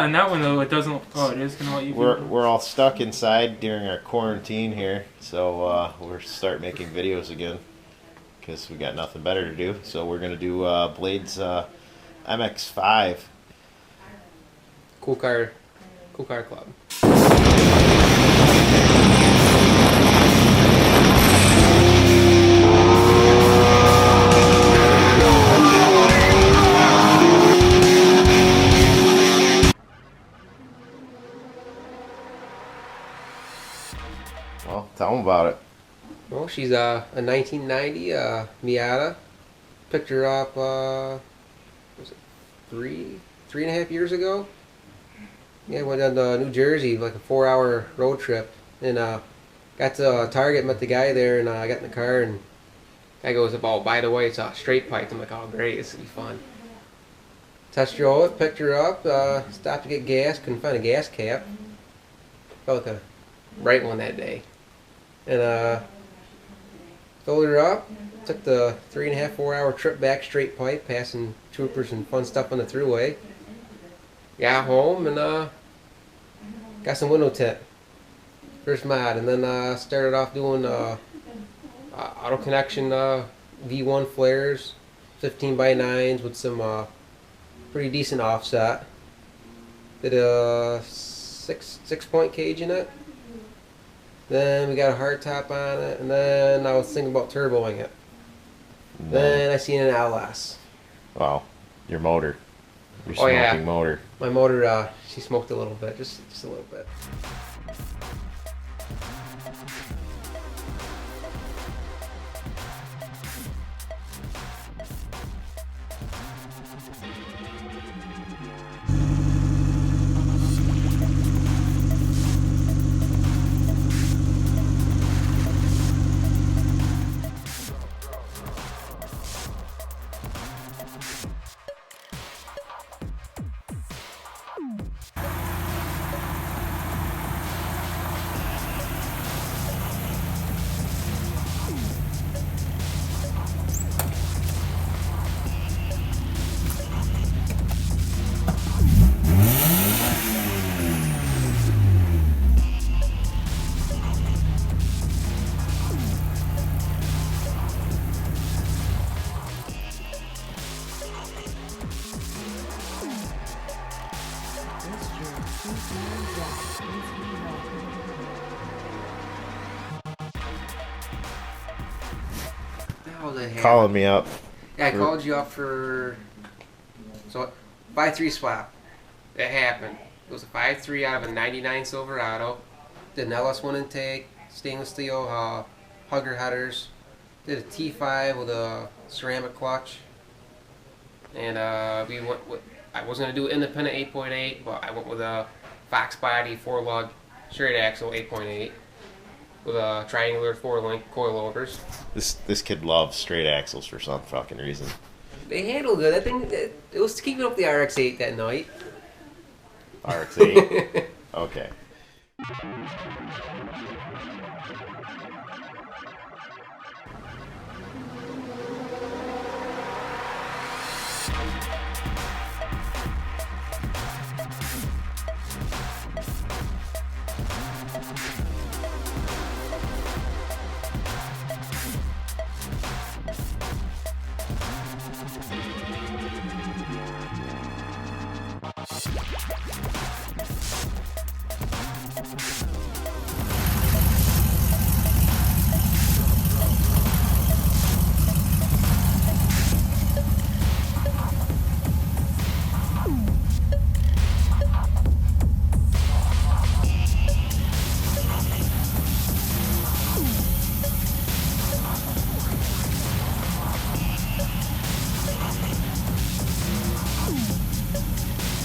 On that one though, it doesn't. Oh, it is gonna let you. We're all stuck inside during our quarantine here, so we're start making videos again because we got nothing better to do. So we're gonna do Blade's MX-5. Cool car club. Well, tell them about it. Well, she's a 1990 Miata. Picked her up, was it three and a half years ago? Yeah, went down to New Jersey, like a 4-hour road trip, and got to Target, met the guy there, and I got in the car, and guy goes, "Oh, by the way, it's a straight pipe." I'm like, "Oh, great, this will be fun." Test drove it, picked her up, stopped to get gas, couldn't find a gas cap. Felt like a bright one that day, and filled her up. Took the 3.5, 4-hour trip back straight pipe, passing troopers and fun stuff on the thruway. Got home and got some window tint, first mod, and then started off doing auto connection V1 flares, 15x9s with some pretty decent offset. Did a six point cage in it. Then we got a hard top on it, and then I was thinking about turboing it. Then I seen an LS. Wow, your motor. Your Oh, yeah. smoking motor. My motor, she smoked a little bit, just a little bit. How the heck? Calling me up. Yeah, I called you up for 5.3 swap. That happened. It was a 5.3 out of a 99 Silverado. Did an LS1 intake, stainless steel hugger headers. Did a T5 with a ceramic clutch. And we went with, I was going to do independent 8.8, but I went with a Fox body 4-lug straight axle 8.8 with a triangular 4-link coilovers. This kid loves straight axles for some fucking reason. They handled good. That thing, it was keeping up the RX-8 that night. RX-8? Okay.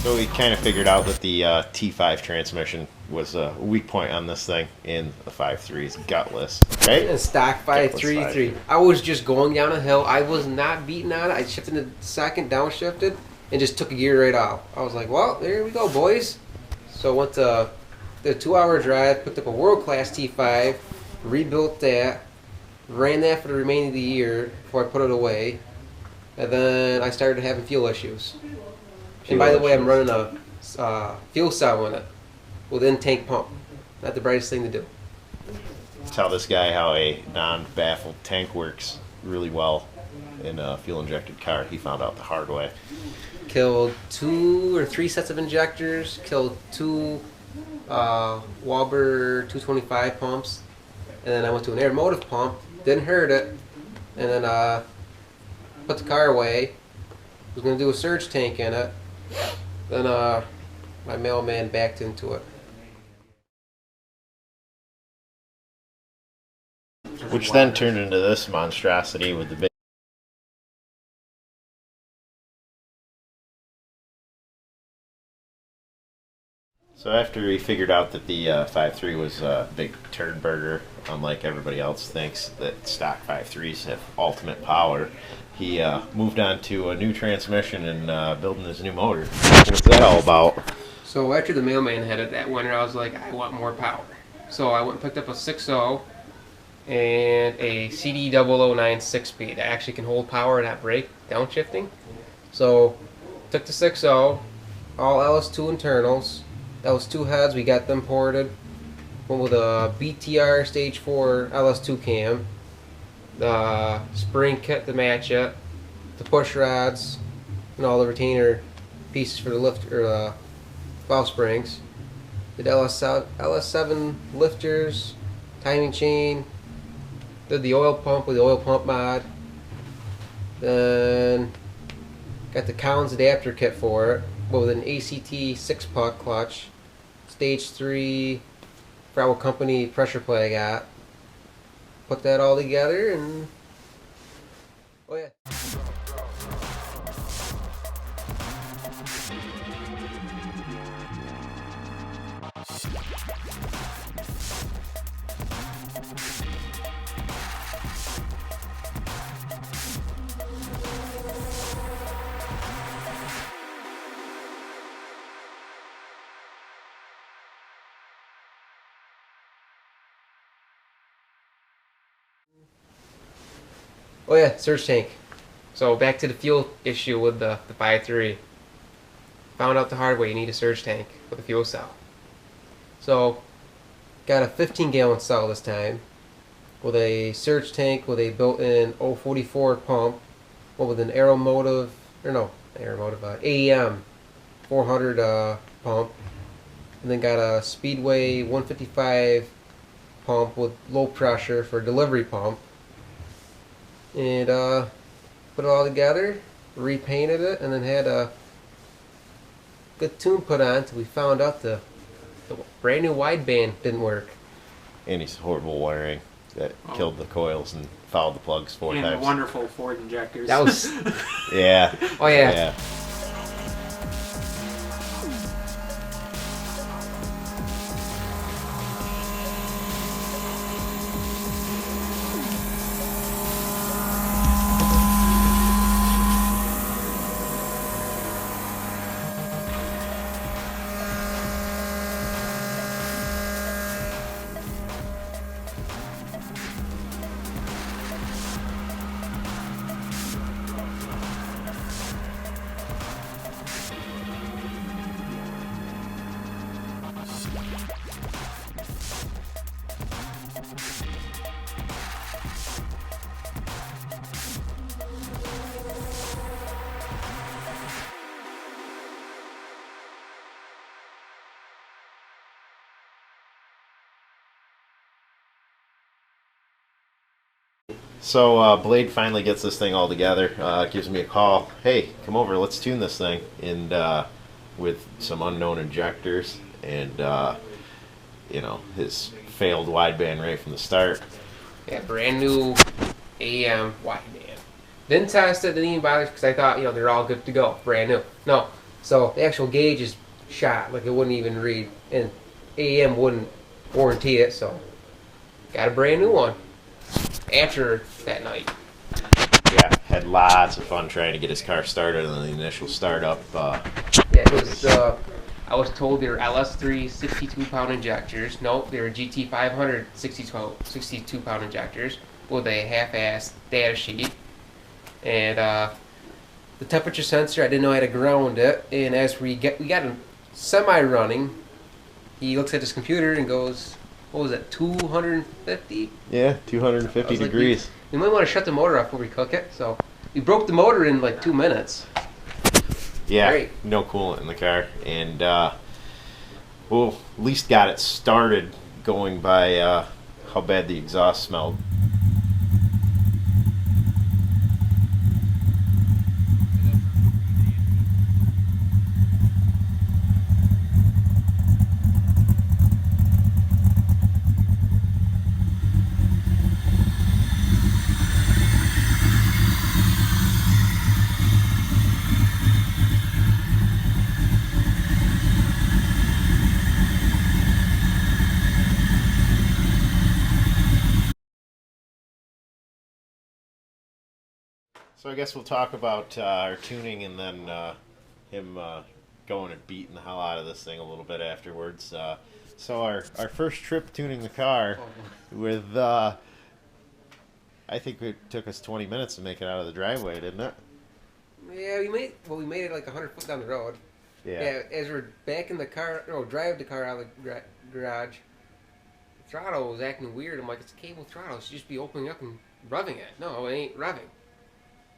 So we kind of figured out that the T5 transmission was a weak point on this thing, and the 5.3 is gutless, right? And stock 5.3.3. I was just going down a hill. I was not beating on it. I shifted to second, downshifted, and just took a gear right off. I was like, well, there we go, boys. So I went to the 2-hour drive, picked up a world-class T5, rebuilt that, ran that for the remaining of the year before I put it away, and then I started having fuel issues. And by the way, I'm running a fuel cell in it with in-tank pump. Not the brightest thing to do. Tell this guy how a non-baffled tank works really well in a fuel-injected car. He found out the hard way. Killed 2 or 3 sets of injectors. Killed 2 Wobber 225 pumps, and then I went to an air motive pump. Didn't hurt it, and then put the car away. Was gonna do a surge tank in it. Then my mailman backed into it. Which then turned into this monstrosity with the big. So after he figured out that the 5.3 was a big turd burger, unlike everybody else thinks that stock 5.3s have ultimate power, he moved on to a new transmission and building his new motor. What's that all about? So after the mailman had it that winter, I was like, I want more power. So I went and picked up a 6.0 and a CD009 6-speed that actually can hold power and not break downshifting. So took the 6.0, all LS2 internals. That was 2 heads. We got them ported. Went with a BTR Stage 4 LS2 cam. The spring kit to match it. The push rods and all the retainer pieces for the lift or valve springs. Did LS7 lifters, timing chain. Did the oil pump with the oil pump mod. Then got the Collins adapter kit for it, but with an ACT 6-puck clutch. Stage 3, for what company pressure play I got. Put that all together and oh yeah. Oh yeah, surge tank. So back to the fuel issue with the 5.3. Found out the hard way, you need a surge tank with a fuel cell. So got a 15-gallon cell this time with a surge tank with a built-in 044 pump, but with an AEM 400 pump, and then got a Speedway 155 pump with low pressure for delivery pump. And put it all together, repainted it, and then had a good tune put on until we found out the brand new wideband didn't work. And he's horrible wiring that killed the coils and fouled the plugs 4 and times. the wonderful Ford injectors. That was Yeah. oh yeah. So Blade finally gets this thing all together, gives me a call. Hey, come over, let's tune this thing. And with some unknown injectors and, his failed wideband right from the start. Yeah, brand new AEM wideband. Didn't test it, didn't even bother because I thought, they're all good to go, brand new. No, so the actual gauge is shot, like it wouldn't even read, and AEM wouldn't warranty it, so got a brand new one after that night. Yeah, had lots of fun trying to get his car started on the initial startup. Yeah, it was, I was told they were LS3 62-pound injectors. Nope, they were GT500 62-pound injectors with a half-assed data sheet. And the temperature sensor, I didn't know how to ground it. And as we got semi-running, he looks at his computer and goes, what was it, 250? Yeah, I 250 was like, degrees. we might want to shut the motor off before we cook it. So we broke the motor in like 2 minutes. Yeah, Great. no coolant in the car, and well, at least got it started going by how bad the exhaust smelled. So I guess we'll talk about our tuning and then him going and beating the hell out of this thing a little bit afterwards. So our first trip tuning the car with I think it took us 20 minutes to make it out of the driveway, didn't it? Yeah, we made it like 100 foot down the road. Yeah. As we're back in the car, drive the car out of the garage, the throttle was acting weird. I'm like, it's a cable throttle. It should just be opening up and revving it. No, it ain't revving.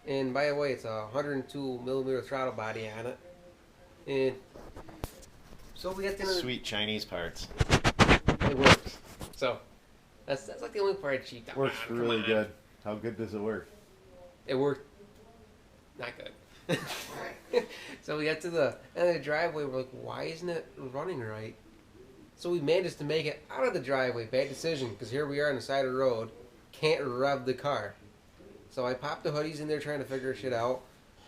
And by the way, it's a 102 millimeter throttle body on it. And so we got the Sweet Chinese parts. It works. So that's like the only part I cheaped out. Works on. really good. How good does it work? It worked. Not good. So we got to the end of the driveway. We're like, why isn't it running right? So we managed to make it out of the driveway. Bad decision, because here we are on the side of the road. Can't rev the car. So I popped the hoodies in there trying to figure shit out.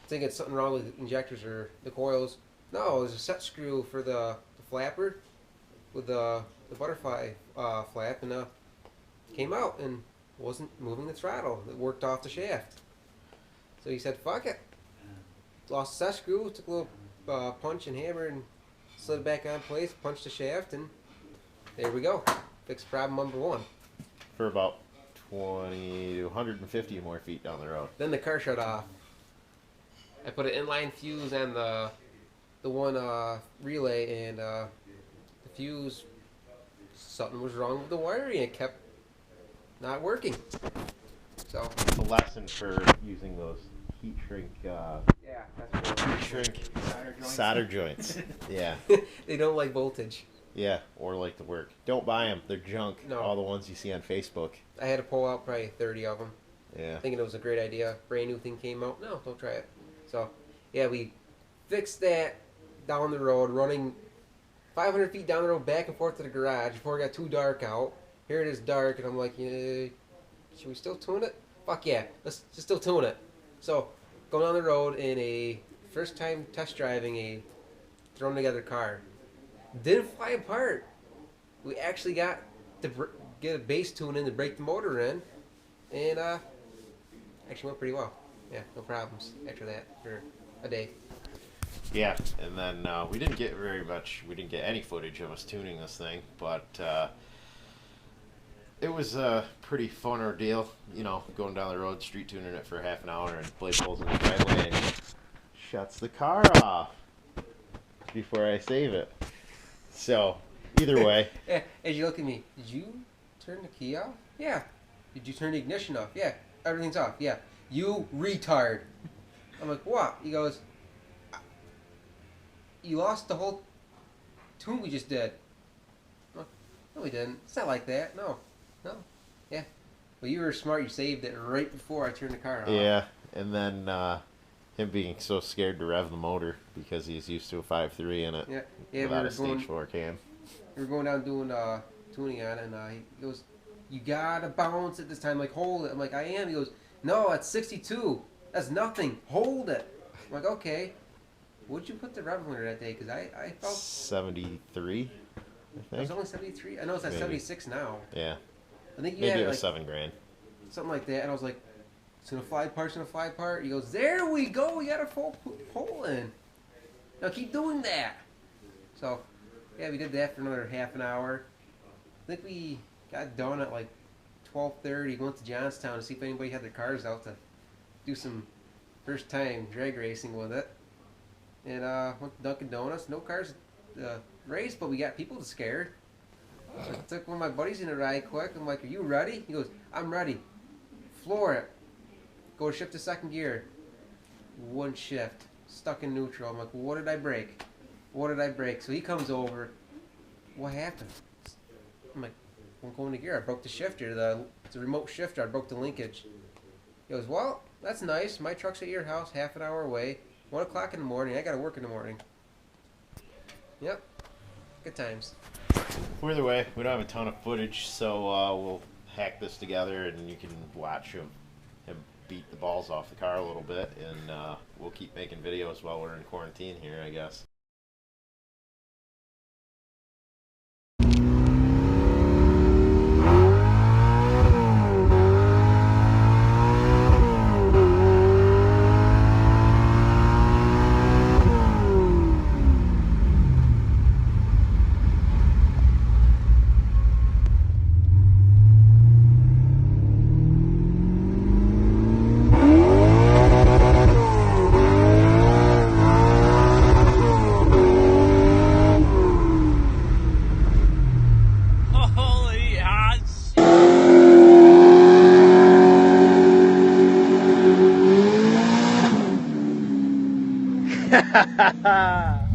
Thinking something wrong with the injectors or the coils. No, it was a set screw for the flapper with the butterfly flap, and came out and wasn't moving the throttle. It worked off the shaft. So he said, fuck it. Lost the set screw, took a little punch and hammer and slid it back on place, punched the shaft, and there we go. Fixed problem number one. For about 20 to 150 more feet down the road. Then the car shut off. I put an inline fuse on the one relay, and the fuse, something was wrong with the wiring. It kept not working. So It's a lesson for using those heat shrink yeah, that's solder joints. Yeah. they don't like voltage. Yeah, or like to work. Don't buy them. They're junk. No. All the ones you see on Facebook. I had to pull out probably 30 of them. Yeah. Thinking it was a great idea. Brand new thing came out. No, don't try it. So, yeah, we fixed that down the road, running 500 feet down the road back and forth to the garage before it got too dark out. Here it is dark, and I'm like, should we still tune it? Fuck yeah, let's just still tune it. So, going down the road in a first time test driving a thrown together car. Didn't fly apart. We actually got to get a base tune in to break the motor in, and actually went pretty well. Yeah, no problems after that for a day. Yeah, and then we didn't get very much. We didn't get any footage of us tuning this thing, but it was a pretty fun ordeal. You know, going down the road, street tuning it for half an hour, and Blade pulls in the driveway and shuts the car off before I save it. So, either way. Yeah, as you look at me, did you turn the key off? Yeah. Did you turn the ignition off? Yeah. Everything's off. Yeah. You retard. I'm like, what? He goes, you lost the whole tune we just did. I'm like, no, we didn't. It's not like that. No. No. Yeah. Well, you were smart. You saved it right before I turned the car off. Yeah, and then him being so scared to rev the motor because he's used to a 5.3 in it. Yeah. Yeah. Without a stage 4 cam. We were going down doing tuning on it, and he goes, you gotta bounce it this time. Like, hold it. I'm like, I am. He goes, no, it's 62. That's nothing. Hold it. I'm like, okay. What'd you put the rev limiter that day? Because I felt 73, I it think. was only 73. I know it's at Maybe. 76 now. Yeah. I think you Maybe had it was like $7,000. something like that. And I was like, it's gonna fly apart. It's gonna fly apart. He goes, there we go. We got a full pull in. Now keep doing that. So, yeah, we did that for another half an hour. I think we got done at like 12:30. Went to Johnstown to see if anybody had their cars out to do some first time drag racing with it. And went to Dunkin' Donuts. No cars the race, but we got people scared. So I took one of my buddies in a ride quick. I'm like, "Are you ready?" He goes, "I'm ready." Floor it. Go shift to second gear. One shift. Stuck in neutral. I'm like, well, what did I break? What did I break? So he comes over. What happened? I'm like, I'm going to gear. I broke the shifter. It's a remote shifter. I broke the linkage. He goes, well, that's nice. My truck's at your house, half an hour away. 1 o'clock in the morning. I got to work in the morning. Yep. Good times. Either way, we don't have a ton of footage, so we'll hack this together and you can watch him beat the balls off the car a little bit, and we'll keep making videos while we're in quarantine here, I guess. Ha ha ha!